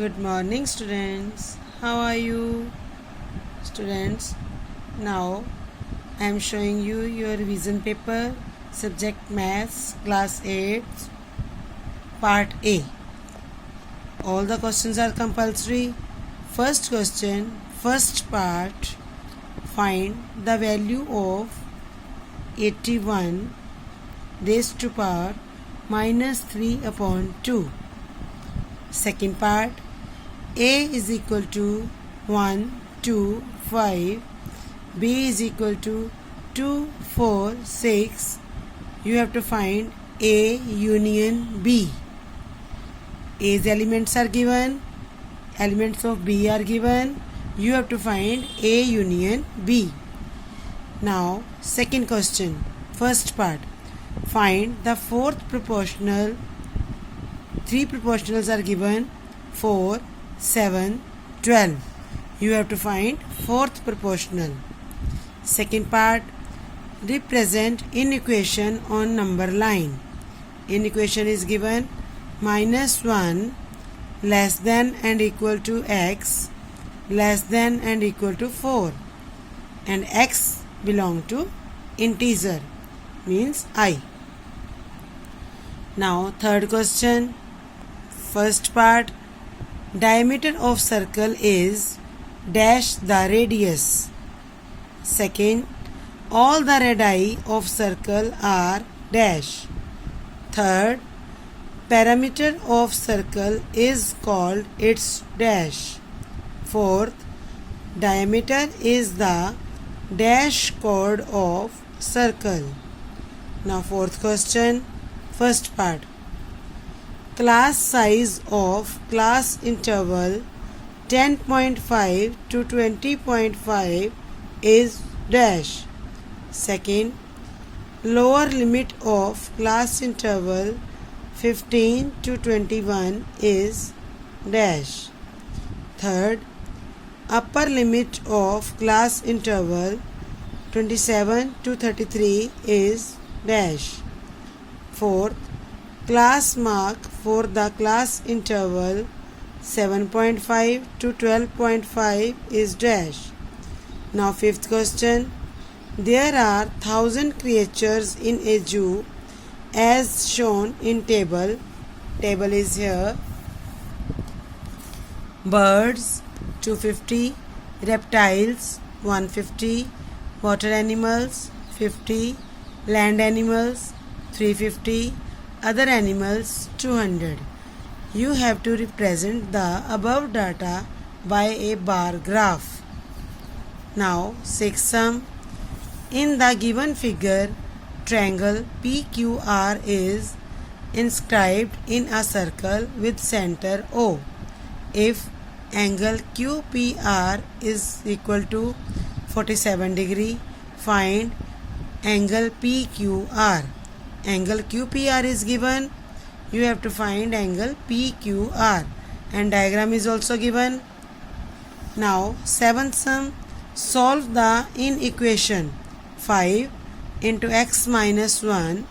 Good morning, students. How are you, students? Now I am showing you your revision paper, subject Maths, class 8, part A. All the questions are compulsory. First question, first part, find the value of 81 raised to power minus 3 upon 2. Second part, A is equal to 1, 2, 5, B is equal to 2, 4, 6. You have to find A union B. A's elements are given, elements of B are given. You have to find A union B. Now, second question, first part, find the fourth proportional. Three proportionals are given, 4, 7, 12. You have to find fourth proportional. Second part, represent inequation on number line. Inequation is given minus 1 less than and equal to x less than and equal to 4, and x belong to integer, means I. Now third question, first part, diameter of circle is dash the radius. Second, all the radii of circle are dash. Third, perimeter of circle is called its dash. Fourth, diameter is the dash chord of circle. Now fourth question, first part, class size of class interval 10.5 to 20.5 is dash. Second, lower limit of class interval 15 to 21 is dash. Third, upper limit of class interval 27 to 33 is dash. Fourth, class mark for the class interval 7.5 to 12.5 is dash. Now fifth question, there are 1,000 creatures in a zoo as shown in table. Table is here. Birds 250, reptiles 150, water animals 50, land animals 350, other animals 200. You have to represent the above data by a bar graph. Now sixth sum, in the given figure, triangle PQR is inscribed in a circle with center O. If angle QPR is equal to 47 degree, find angle PQR. Angle QPR is given, you have to find angle PQR, and diagram is also given. Now seventh sum, solve the inequation 5 into x minus 1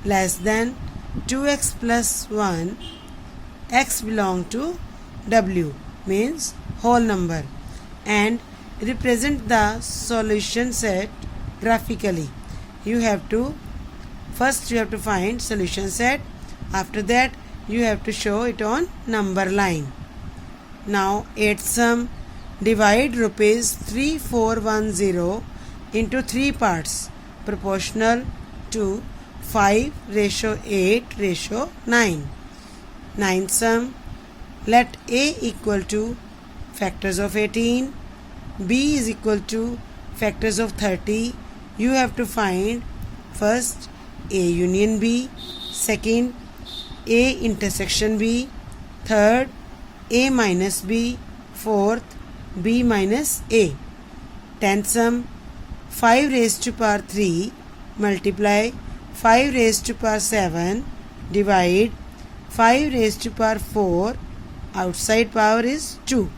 less than 2x plus 1, x belong to W, means whole number, and represent the solution set graphically. You have to find solution set. After that you have to show it on number line. Now eighth sum, divide rupees 3410 into 3 parts proportional to 5:8:9. Ninth sum, let A equal to factors of 18, B is equal to factors of 30. You have to find first A union B, second A intersection B, third A minus B, fourth B minus A. Tenth sum, 5 raised to power 3 multiply 5 raised to power 7 divide 5 raised to power 4, outside power is 2.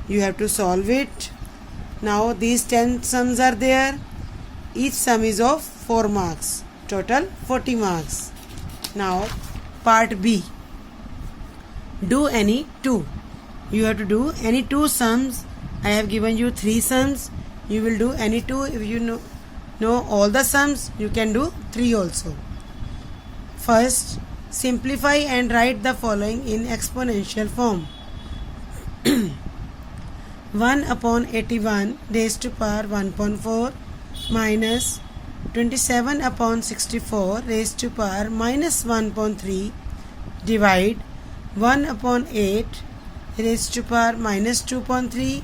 You have to solve it. Now these 10 sums are there. Each sum is of 4 marks. Total 40 marks. Now part B. Do any two. you have to do any two sums. I have given you three sums. You will do any two. If you know all the sums, you can do three also. First, simplify and write the following in exponential form. 1 upon 81 raised to power 1.4 minus 27 upon 64 raised to power minus 1.3 divide 1 upon 8 raised to power minus 2.3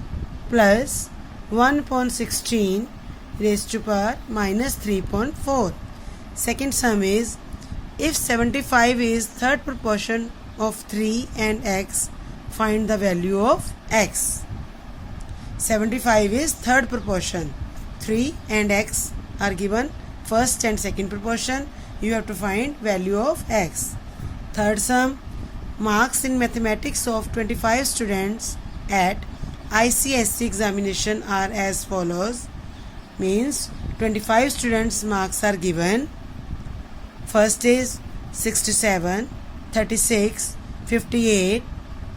plus 1 upon 16 raised to power minus 3.4. Second sum is, if 75 is third proportion of 3 and x, find the value of x. 75 is third proportion. 3 and x are given first and second proportion. You have to find value of x. Third sum, marks in mathematics of 25 students at ICSE examination are as follows. Means 25 students marks are given. First is 67, 36, 58,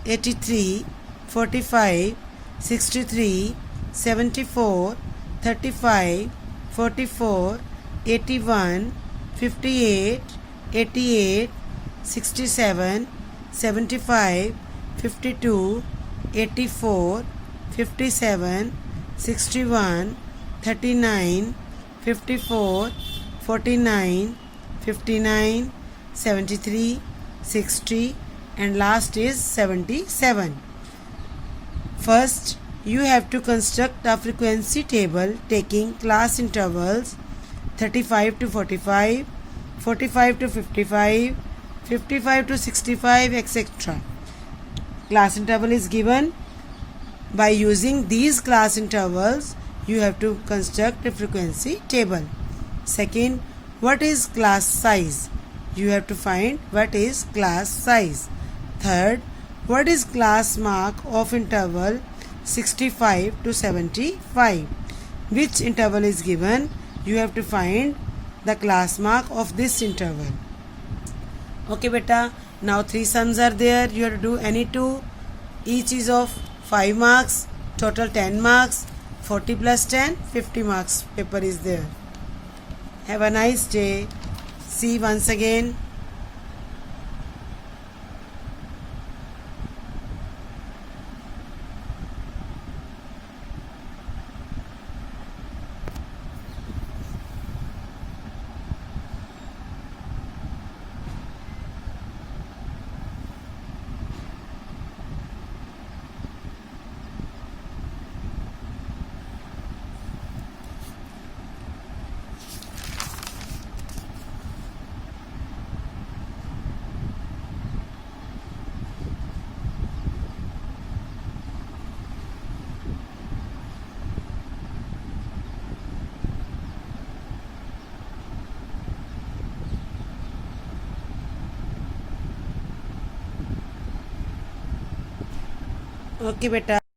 83, 45, 63, 74, 35, 44, 81, 58, 88, 67, 75, 52, 84, 57, 61, 39, 54, 49, 59, 73, 60 and last is 77. First, you have to construct a frequency table taking class intervals 35 to 45, 45 to 55, 55 to 65, etc. Class interval is given. By using these class intervals, you have to construct a frequency table. Second, what is class size? You have to find what is class size. Third, what is class mark of interval 65 to 75? Which interval is given? You have to find the class mark of this interval. Okay beta, now three sums are there. You have to do any two. Each is of 5 marks. Total 10 marks. 40 plus 10, 50 marks paper is there. Have a nice day. See you once again. Okay beta.